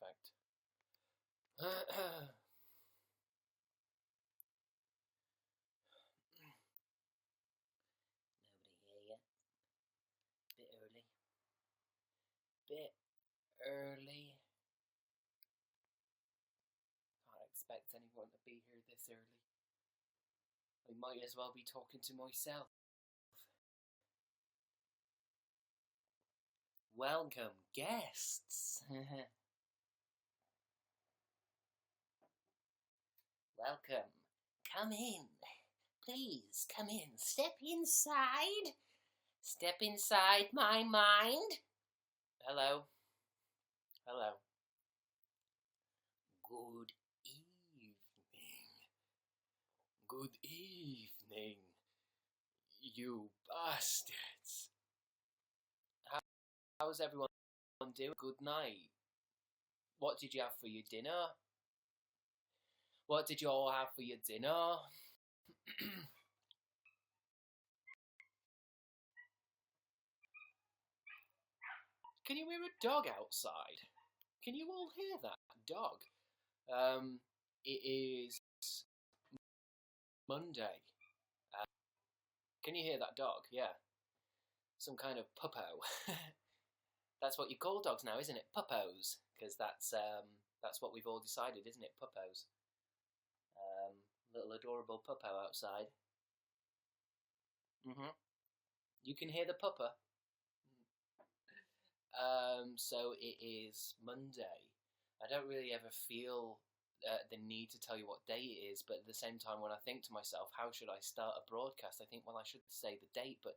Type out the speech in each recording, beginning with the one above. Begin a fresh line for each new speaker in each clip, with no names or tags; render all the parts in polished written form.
Perfect. Nobody here yet. Bit early. Can't expect anyone to be here this early. I might as well be talking to myself. Welcome, guests. Welcome. Come in. Please, come in. Step inside. Step inside my mind. Hello. Hello. Good evening. Good evening, you bastards. How's everyone doing? Good night. What did you have for your dinner? What did you all have for your dinner? Can you hear a dog outside? Can you all hear that dog? It is Monday. Can you hear that dog? Yeah. Some kind of puppo. That's what you call dogs now, isn't it? Puppos. Because that's what we've all decided, isn't it? Puppos. Little adorable puppo outside. You can hear the pupper. So it is Monday. I don't really ever feel the need to tell you what day it is, but at the same time, when I think to myself, how should I start a broadcast? I think, well, I should say the date, but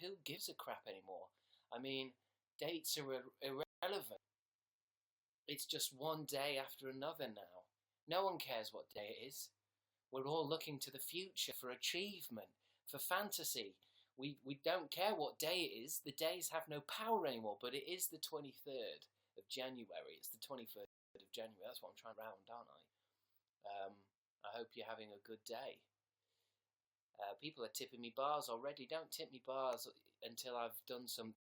who gives a crap anymore? I mean, dates are irrelevant. It's just one day after another now. No one cares what day it is. We're all looking to the future for achievement, for fantasy. We don't care what day it is. The days have no power anymore, but it is the 23rd of January. It's the 23rd of January. That's what I'm trying around, aren't I? I hope you're having a good day. People are tipping me bars already. Don't tip me bars until I've done some.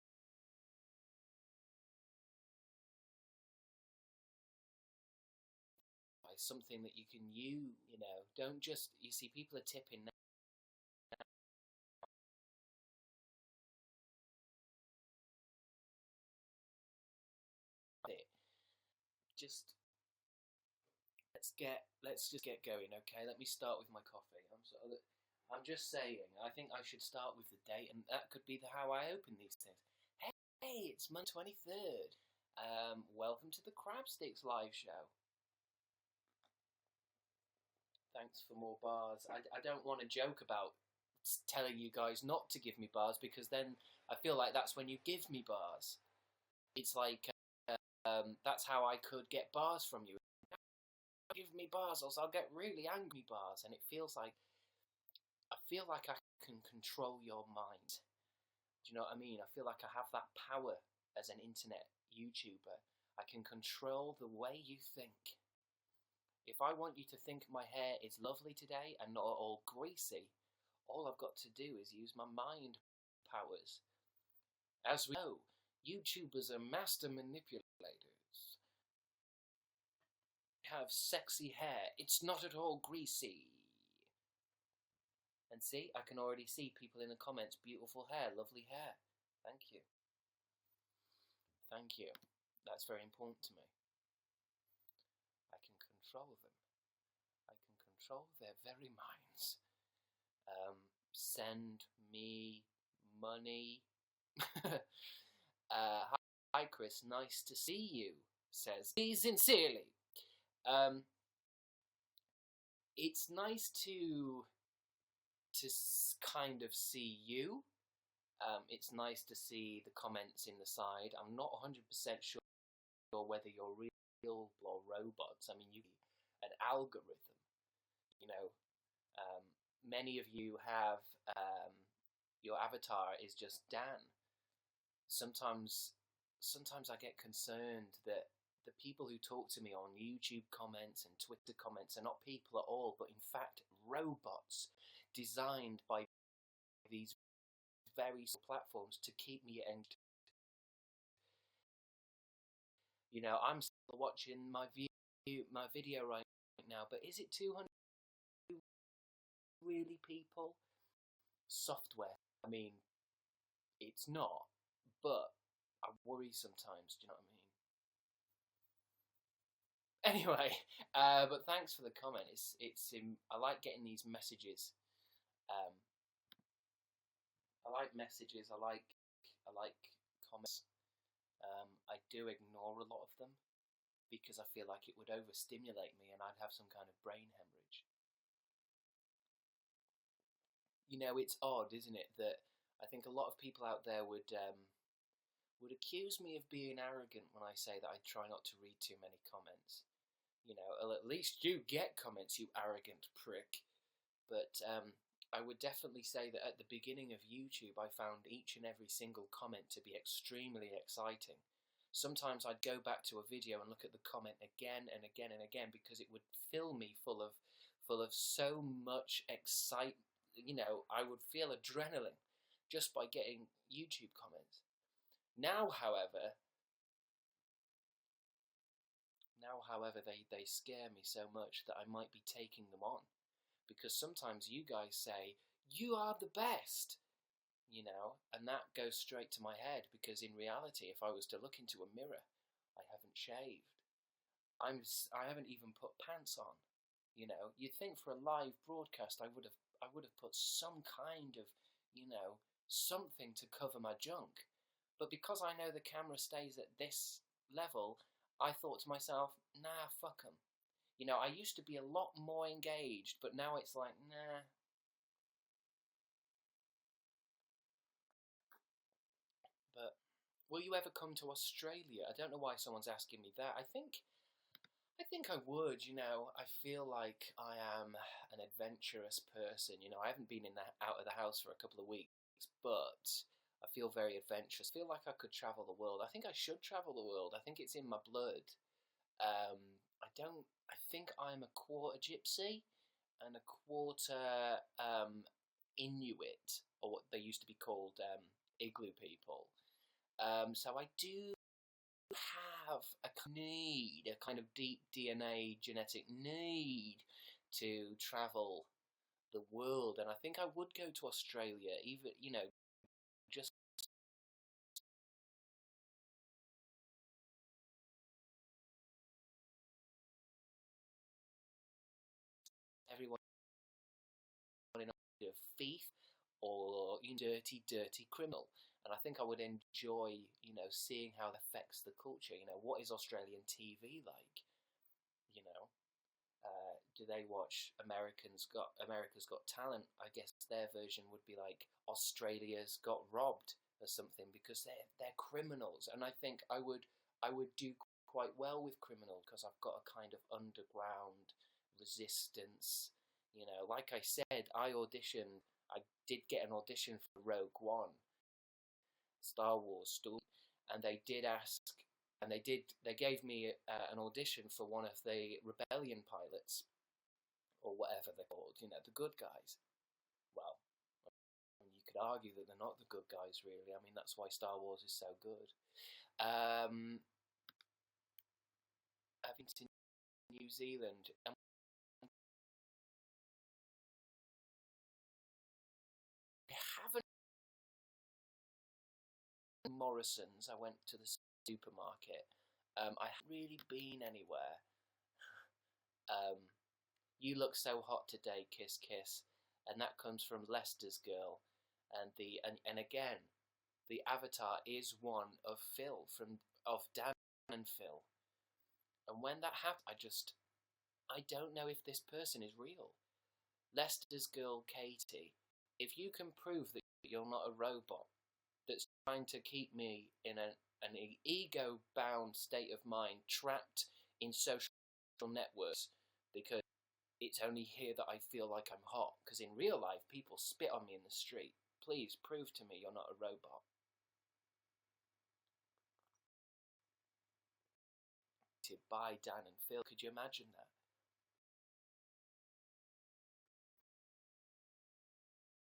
Something that you can use, you know. Don't just, you see, people are tipping now. Let's just get going, okay? Let me start with my coffee. I'm just saying, I think I should start with the date, and that could be how I open these things. Hey, it's Monday 23rd. Welcome to the Crabstickz live show. Thanks for more bars. I don't want to joke about telling you guys not to give me bars, because then I feel like that's when you give me bars. It's like, that's how I could get bars from you. Give me bars, or else I'll get really angry bars, and I feel like I can control your mind. Do you know what I mean? I feel like I have that power as an internet YouTuber. I can control the way you think. If I want you to think my hair is lovely today and not all greasy, all I've got to do is use my mind powers. As we know, YouTubers are master manipulators. Have sexy hair. It's not at all greasy. And see, I can already see people in the comments. Beautiful hair, lovely hair. Thank you. Thank you. That's very important to me. I can control them. I can control their very minds. Send me money. Hi Chris, nice to see you, says he sincerely. It's nice to kind of see you. It's nice to see the comments in the side. I'm not 100% sure whether you're real or robots. I mean, you an algorithm. You know, many of you have your avatar is just Dan. Sometimes I get concerned that the people who talk to me on YouTube comments and Twitter comments are not people at all, but in fact robots designed by these very platforms to keep me I'm still watching my video right now, but is it 200 really, people? Software. I mean, it's not, but I worry sometimes. Do you know what I mean? Anyway, but thanks for the comment. I like getting these messages. Um, I like messages. I like comments. I do ignore a lot of them because I feel like it would overstimulate me and I'd have some kind of brain hemorrhage. It's odd, isn't it, that I think a lot of people out there would accuse me of being arrogant when I say that I try not to read too many comments. Well, at least you get comments, you arrogant prick. But I would definitely say that at the beginning of YouTube, I found each and every single comment to be extremely exciting. Sometimes I'd go back to a video and look at the comment again and again and again because it would fill me full of so much excitement. I would feel adrenaline just by getting YouTube comments. Now, however, they scare me so much that I might be taking them on. Because sometimes you guys say, you are the best, and that goes straight to my head, because in reality, if I was to look into a mirror, I haven't shaved. I haven't even put pants on. You'd think for a live broadcast I would have put some kind of, something to cover my junk. But because I know the camera stays at this level, I thought to myself, nah, fuck 'em. I used to be a lot more engaged, but now it's like, nah. But will you ever come to Australia? I don't know why someone's asking me that. I think I would. I feel like I am an adventurous person. I haven't been out of the house for a couple of weeks, but I feel very adventurous. I feel like I could travel the world. I think I should travel the world. I think it's in my blood. I think I'm a quarter gypsy and a quarter Inuit, or what they used to be called, igloo people. So I do have a kind of deep DNA genetic need to travel the world, and I think I would go to Australia, even, just everyone in a thief or dirty criminal. And I think I would enjoy, seeing how it affects the culture. What is Australian TV like? Do they watch America's Got Talent? I guess their version would be like Australia's Got Robbed or something, because they're criminals, and I think I would do quite well with criminal, because I've got a kind of underground resistance. Like I said, I did get an audition for Rogue One, Star Wars story, and they did ask, and they gave me an audition for one of the rebellion pilots, or whatever they're called, the good guys. Well, you could argue that they're not the good guys, really. I mean, that's why Star Wars is so good. I've been to New Zealand, and I haven't. Morrison's. I went to the supermarket. I haven't really been anywhere. You look so hot today, kiss kiss, and that comes from Leicester's girl, and again, the avatar is one of Dan and Phil, and when that happens, I don't know if this person is real. Leicester's girl, Katie, if you can prove that you're not a robot that's trying to keep me in an ego-bound state of mind, trapped in social networks, because it's only here that I feel like I'm hot, because in real life people spit on me in the street. Please prove to me you're not a robot. By Dan and Phil, could you imagine that?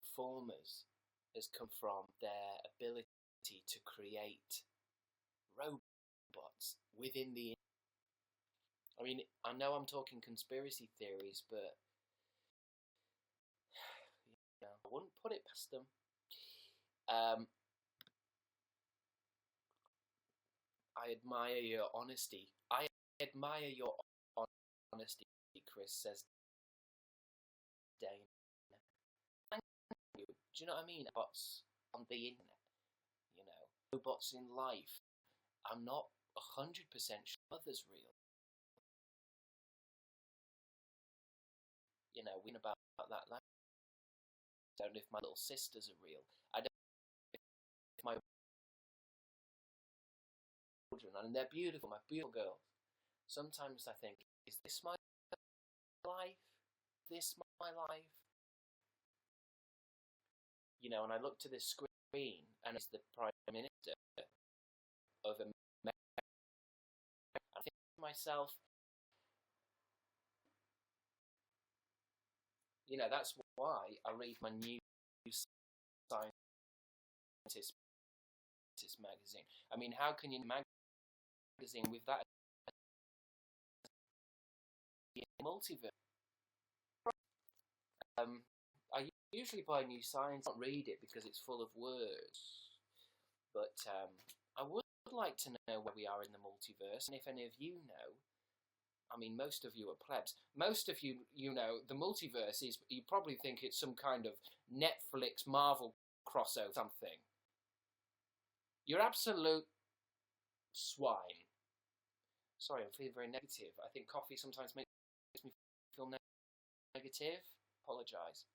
Performers has come from their ability to create robots within the... I mean, I know I'm talking conspiracy theories, but I wouldn't put it past them. I admire your honesty. I admire your honesty, Chris, says Dane. Thank you. Do you know what I mean? Robots on the internet, robots in life. I'm not 100% sure others real. We know about that last. I don't know if my little sisters are real. I don't know if my children, and they're beautiful, my beautiful girls. Sometimes I think, is this my life? This my life? And I look to this screen, and it's the Prime Minister of America. I think to myself, that's why I read my new Scientist magazine. I mean, how can you magazine with that multiverse? I usually buy New Science. I don't read it because it's full of words, but I would like to know where we are in the multiverse, and if any of you know. I mean, most of you are plebs. Most of you, the multiverse is, you probably think it's some kind of Netflix Marvel crossover something. You're absolute swine. Sorry, I'm feeling very negative. I think coffee sometimes makes me feel negative. Apologise.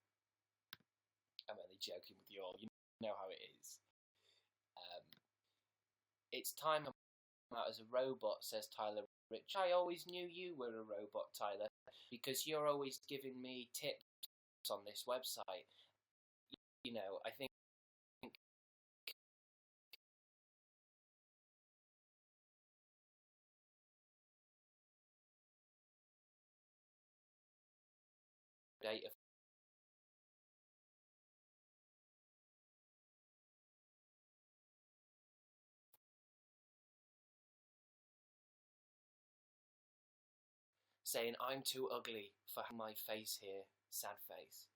I'm only joking with you all. You know how it is. It's time I'm out as a robot, says Tyler Rich. I always knew you were a robot, Tyler, because you're always giving me tips on this website. I think data saying I'm too ugly for my face here, sad face.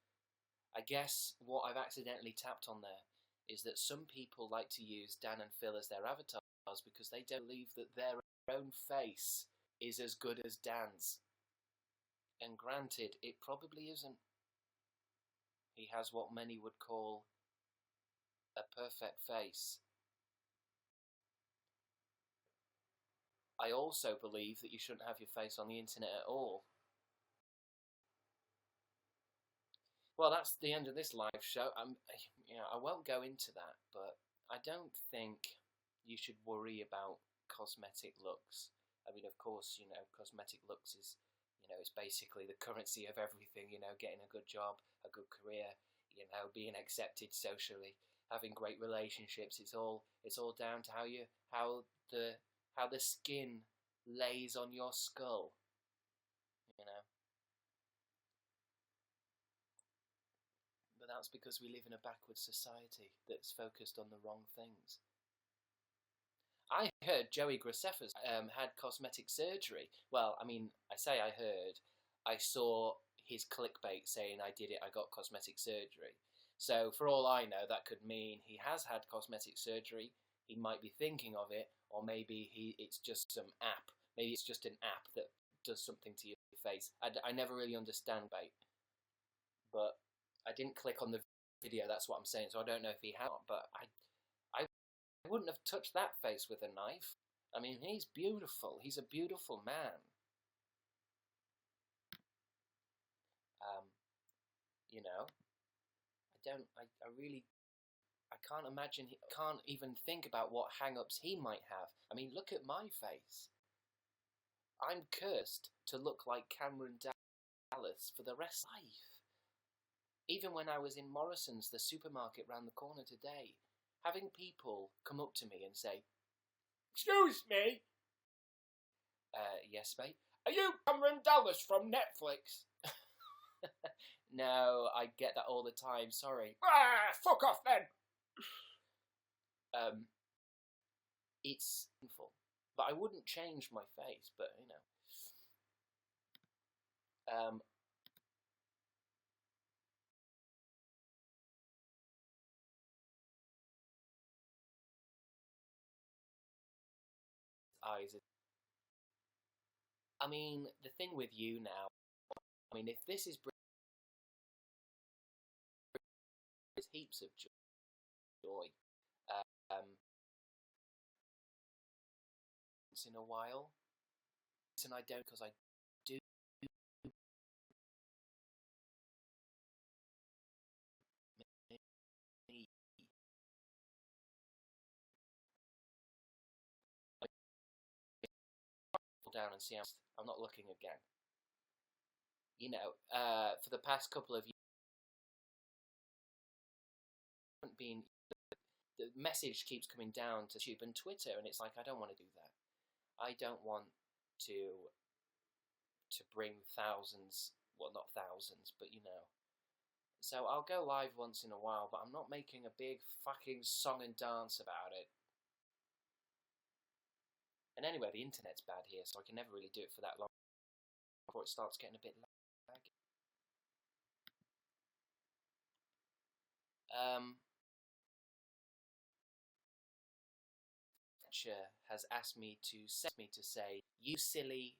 I guess what I've accidentally tapped on there is that some people like to use Dan and Phil as their avatars because they don't believe that their own face is as good as Dan's. And granted, it probably isn't. He has what many would call a perfect face. I also believe that you shouldn't have your face on the internet at all. Well, that's the end of this live show. I won't go into that, but I don't think you should worry about cosmetic looks. I mean, of course, cosmetic looks is, it's basically the currency of everything. Getting a good job, a good career, being accepted socially, having great relationships. It's all down to how the skin lays on your skull. But that's because we live in a backward society that's focused on the wrong things. I heard Joey Graceffa's had cosmetic surgery. Well, I mean, I say I heard. I saw his clickbait saying I did it, I got cosmetic surgery. So for all I know, that could mean he has had cosmetic surgery, he might be thinking of it, or maybe it's just some app. Maybe it's just an app that does something to your face. I never really understand bait. But I didn't click on the video, that's what I'm saying, so I don't know if he had, but I wouldn't have touched that face with a knife. I mean, he's beautiful. He's a beautiful man. I can't imagine, can't even think about what hang-ups he might have. I mean, look at my face. I'm cursed to look like Cameron Dallas for the rest of life. Even when I was in Morrison's, the supermarket round the corner today, having people come up to me and say, "Excuse me." Yes, mate. "Are you Cameron Dallas from Netflix?" No, I get that all the time, sorry. Fuck off then! It's painful. But I wouldn't change my face, but, you know. Eyes. I mean, the thing with YouNow, I mean, if this is heaps of joy, um, once in a while, and I don't, because I do down and see how I'm not looking again. You know, for the past couple of years, been the message keeps coming down to YouTube and Twitter, and it's like I don't want to do that. I don't want to bring thousands, well, not thousands, but you know. So I'll go live once in a while, but I'm not making a big fucking song and dance about it. And anyway, the internet's bad here, so I can never really do it for that long before it starts getting a bit laggy. Has asked me to say, "You silly,"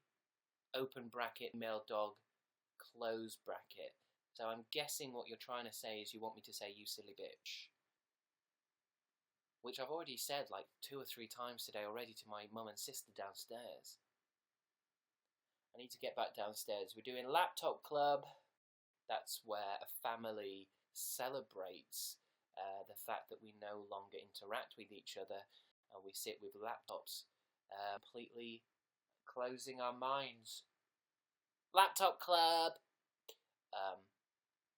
open bracket, male dog, close bracket. So I'm guessing what you're trying to say is you want me to say, "You silly bitch." Which I've already said like 2 or 3 times today already to my mum and sister downstairs. I need to get back downstairs. We're doing Laptop Club. That's where a family celebrates the fact that we no longer interact with each other. We sit with laptops, completely closing our minds. Laptop Club!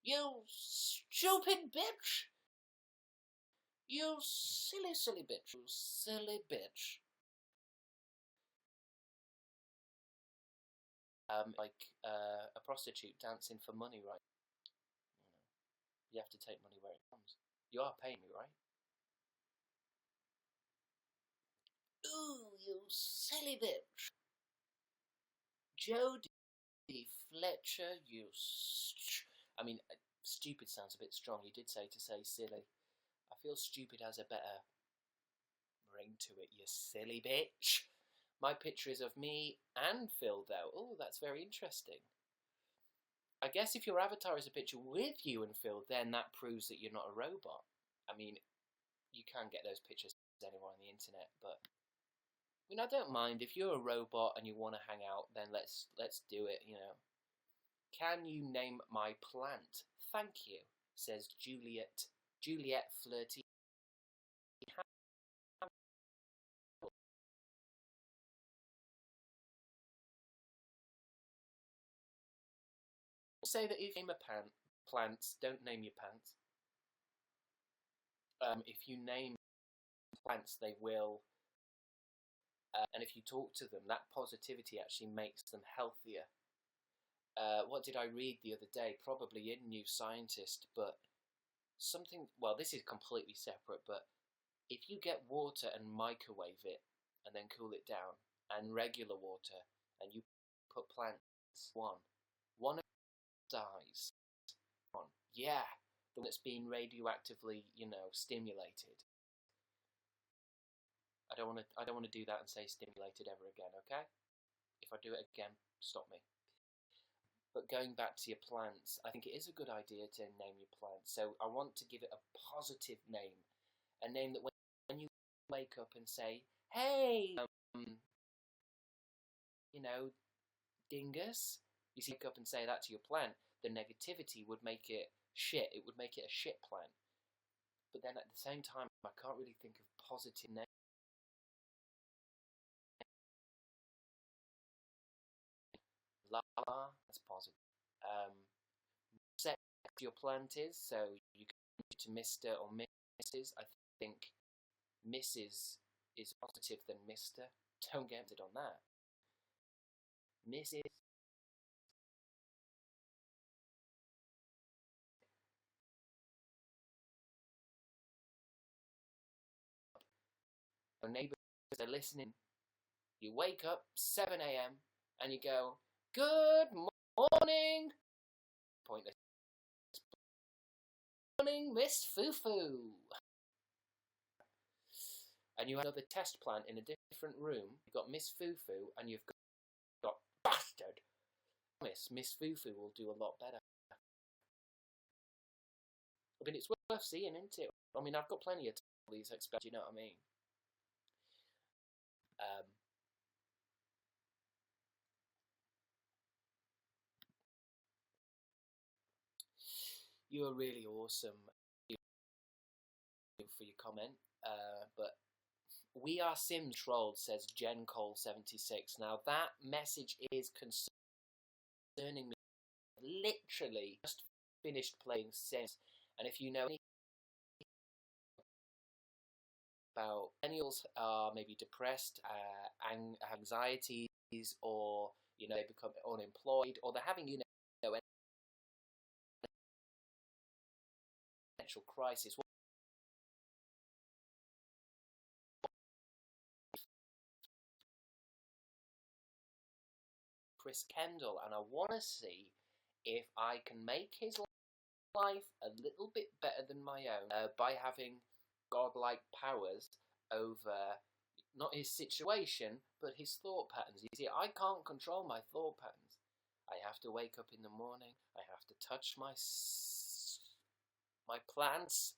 You stupid bitch! You silly, silly bitch. You silly bitch. Like a prostitute dancing for money, right? You have to take money where it comes. You are paying me, right? Ooh, you silly bitch. Jodie Fletcher, you... I mean, stupid sounds a bit strong. You did say to say silly. I feel stupid has a better ring to it, you silly bitch. My picture is of me and Phil, though. Oh, that's very interesting. I guess if your avatar is a picture with you and Phil, then that proves that you're not a robot. I mean, you can get those pictures anywhere on the internet, but I mean, I don't mind if you're a robot and you want to hang out. Then let's do it. You know. Can you name my plant? Thank you, says Juliet. Juliet Flirty. Say that if you name a plants, don't name your pants. If you name plants, they will. And if you talk to them, that positivity actually makes them healthier. What did I read the other day? Probably in New Scientist, but something. Well, this is completely separate, but if you get water and microwave it and then cool it down, and regular water, and you put plants, one of them dies. Yeah, the one that's been radioactively, stimulated. I don't want to do that and say stimulated ever again. Okay? If I do it again, stop me. But going back to your plants, I think it is a good idea to name your plants. So I want to give it a positive name, a name that when you wake up and say, "Hey, dingus," you wake up and say that to your plant, the negativity would make it shit. It would make it a shit plant. But then at the same time, I can't really think of positive names. That's positive. Sex your plant is, so you can to Mr. or Mrs. I think Mrs. is positive than Mr. Don't get it on that. Mrs. Your neighbours are listening. You wake up 7 a.m. and you go, "Good morning." Pointless. "Morning, Miss Fufu." And you have another test plan in a different room. You've got Miss Fufu and you've got bastard. Miss Fufu will do a lot better. I mean, it's worth seeing, isn't it? I mean, I've got plenty of these expect. You know what I mean? You are really awesome for your comment, but we are Sims trolled, says Jen Cole 76. Now that message is concerning me. Literally just finished playing Sims, and if you know anything about millennials are maybe depressed, anxieties, or they become unemployed, or they're having existential crisis. Chris Kendall, and I want to see if I can make his life a little bit better than my own by having godlike powers over not his situation but his thought patterns. You see, I can't control my thought patterns. I have to wake up in the morning, I have to touch my plants,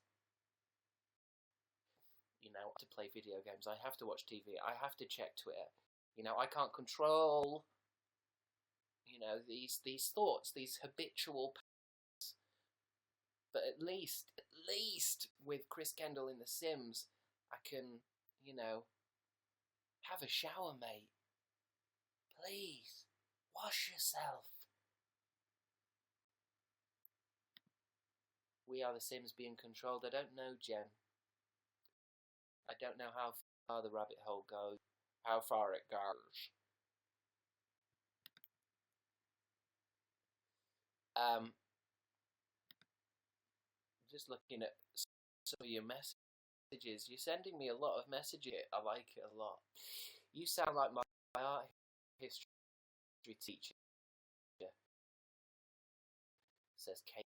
to play video games, I have to watch TV, I have to check Twitter. I can't control these thoughts, these habitual patterns. But at least with Chris Kendall in The Sims, I can, have a shower, mate. Please, wash yourself. We are The Sims being controlled. I don't know, Jen. I don't know how far the rabbit hole goes, how far it goes. Just looking at some of your messages. You're sending me a lot of messages. I like it a lot. You sound like my art history teacher, says Kate.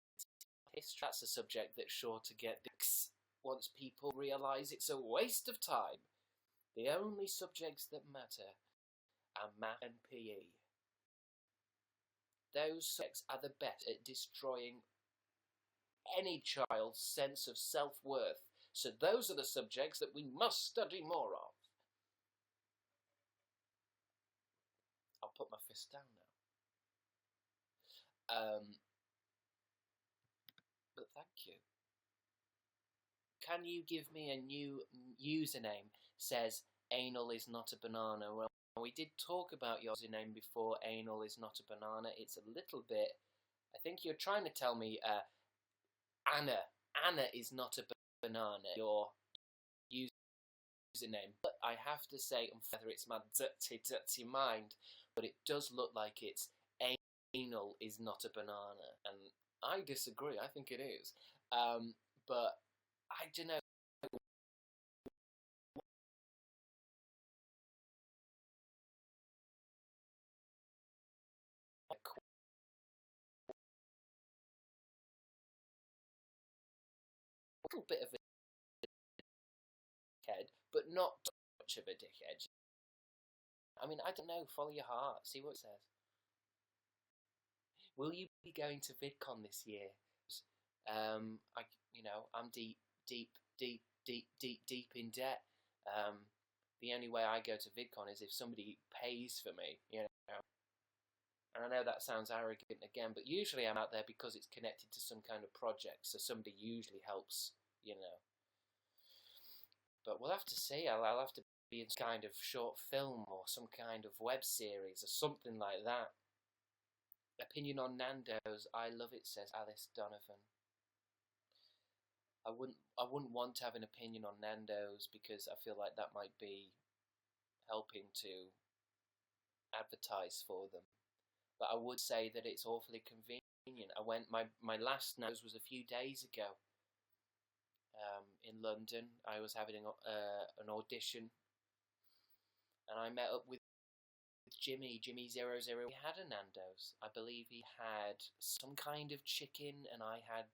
History, that's a subject that's sure to get dicks once people realise it's a waste of time. The only subjects that matter are math and PE. Those subjects are the best at destroying any child's sense of self-worth. So those are the subjects that we must study more of. I'll put my fist down now. But thank you. Can you give me a new username? Says anal is not a banana. Well, we did talk about your username before. Anal is not a banana. It's a little bit. I think you're trying to tell me Anna is not a banana. Your username. But I have to say, whether it's my dirty mind, but it does look like it's anal is not a banana, and I disagree. I think it is. But I don't know. A little bit of a dickhead, but not much of a dickhead. I mean, I don't know. Follow your heart. See what it says. Will you be going to VidCon this year? I'm deep in debt. The only way I go to VidCon is if somebody pays for me, And I know that sounds arrogant again, but usually I'm out there because it's connected to some kind of project, so somebody usually helps, But we'll have to see. I'll have to be in some kind of short film or some kind of web series or something like that. Opinion on Nando's. I love it, says Alice Donovan. I wouldn't want to have an opinion on Nando's because I feel like that might be helping to advertise for them. But I would say that it's awfully convenient. I went, my last Nando's was a few days ago in London. I was having an audition, and I met up with Jimmy00. He had a Nando's. I believe he had some kind of chicken, and I had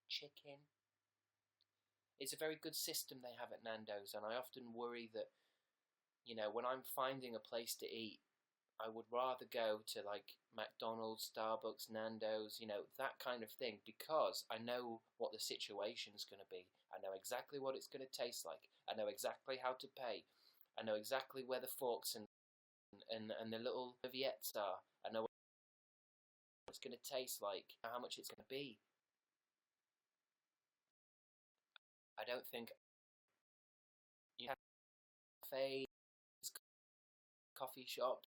chicken. It's a very good system they have at Nando's, and I often worry that, you know, when I'm finding a place to eat, I would rather go to like McDonald's, Starbucks, Nando's, you know, that kind of thing, because I know what the situation's going to be. I know exactly what it's going to taste like. I know exactly how to pay. I know exactly where the forks and the little serviettes are. I know what it's going to taste like, how much it's going to be. I don't think you have cafes, coffee shops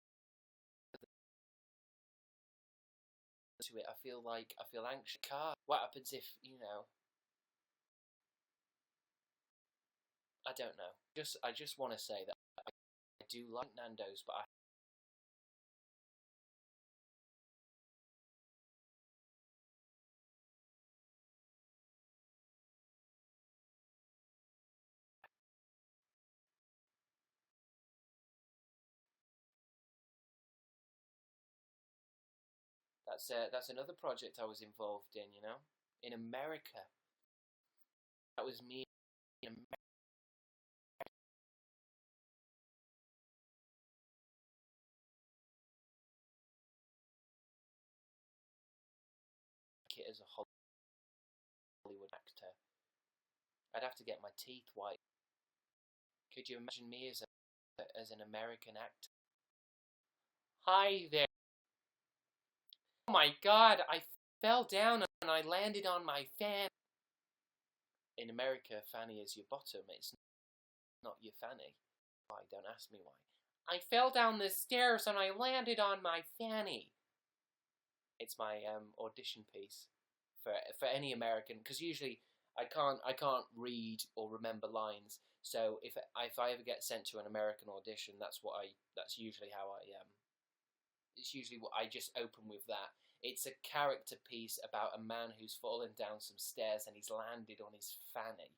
to it. I feel anxious. Car. What happens if, you know? I don't know. I just want to say that I do like Nando's, but that's another project I was involved in. You know, in America. That was me in America as a Hollywood actor. I'd have to get my teeth white. Could you imagine me as an American actor? Hi there. Oh my God! I fell down and I landed on my fan. In America, fanny is your bottom. It's not your fanny. Why? Don't ask me why. I fell down the stairs and I landed on my fanny. It's my audition piece for any American, because usually I can't read or remember lines. So if I ever get sent to an American audition, that's usually how I it's usually what I just open with that. It's a character piece about a man who's fallen down some stairs and he's landed on his fanny.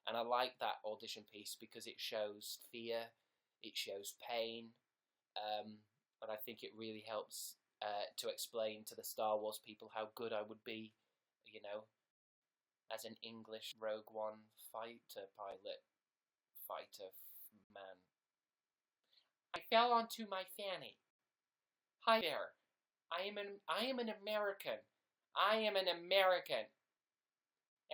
And I like that audition piece because it shows fear, it shows pain, and I think it really helps to explain to the Star Wars people how good I would be, you know, as an English Rogue One fighter man. I fell onto my fanny. Hi there. I am an American. I am an American.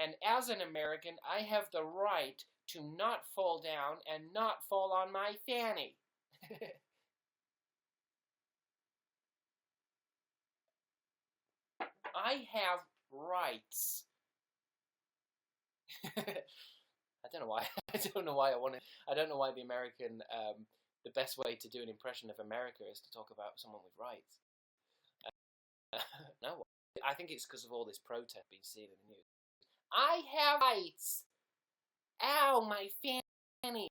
And as an American, I have the right to not fall down and not fall on my fanny. I have rights. I don't know why. I don't know why I don't know why the American. The best way to do an impression of America is to talk about someone with rights. No, I think it's because of all this protest being seen in the news. I have rights. Ow, my fanny.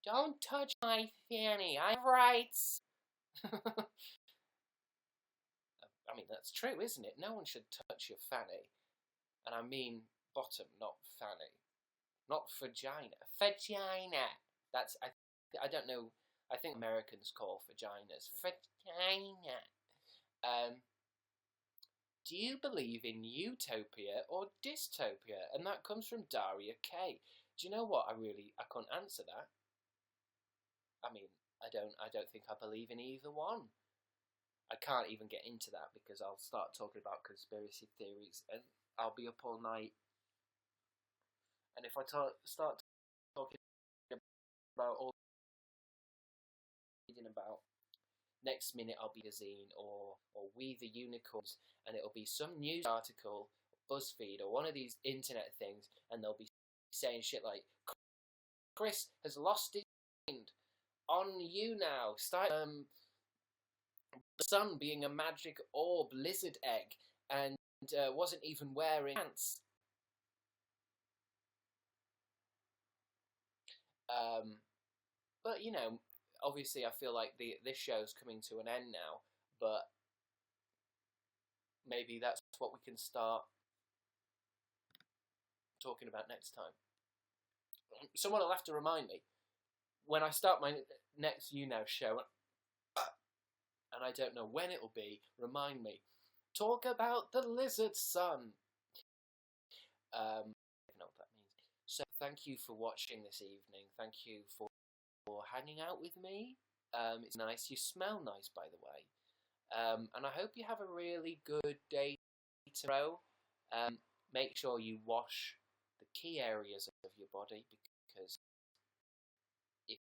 Don't touch my fanny. I have rights. I mean, that's true, isn't it? No one should touch your fanny. And I mean bottom, not fanny. Not vagina. Vagina. That's, I don't know. I think Americans call vaginas vagina. Do you believe in utopia or dystopia? And that comes from Daria K. Do you know what? I couldn't answer that. I mean, I don't think I believe in either one. I can't even get into that because I'll start talking about conspiracy theories and I'll be up all night. And if I start talking about all reading about, next minute I'll be a zine or We the Unicorns, and it'll be some news article, BuzzFeed or one of these internet things, and they'll be saying shit like, Chris has lost his mind on YouNow. The sun being a magic orb lizard egg and wasn't even wearing pants. But you know, obviously, I feel like this show's coming to an end now. But maybe that's what we can start talking about next time. Someone will have to remind me. when I start my next YouNow show, and I don't know when it will be, remind me. Talk about the lizard son. I don't know what that means. So thank you for watching this evening. Thank you for hanging out with me. It's nice. You smell nice, by the way. And I hope you have a really good day tomorrow. Make sure you wash the key areas of your body, because if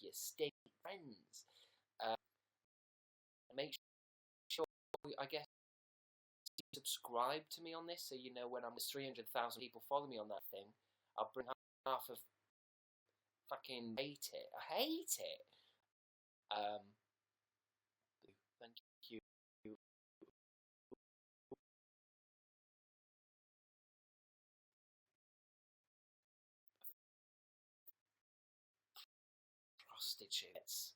you stink friends, make sure, I guess, subscribe to me on this, so you know when 300,000 people follow me on that thing. I'll bring half of fucking hate it. I hate it. Thank you. Prostitutes.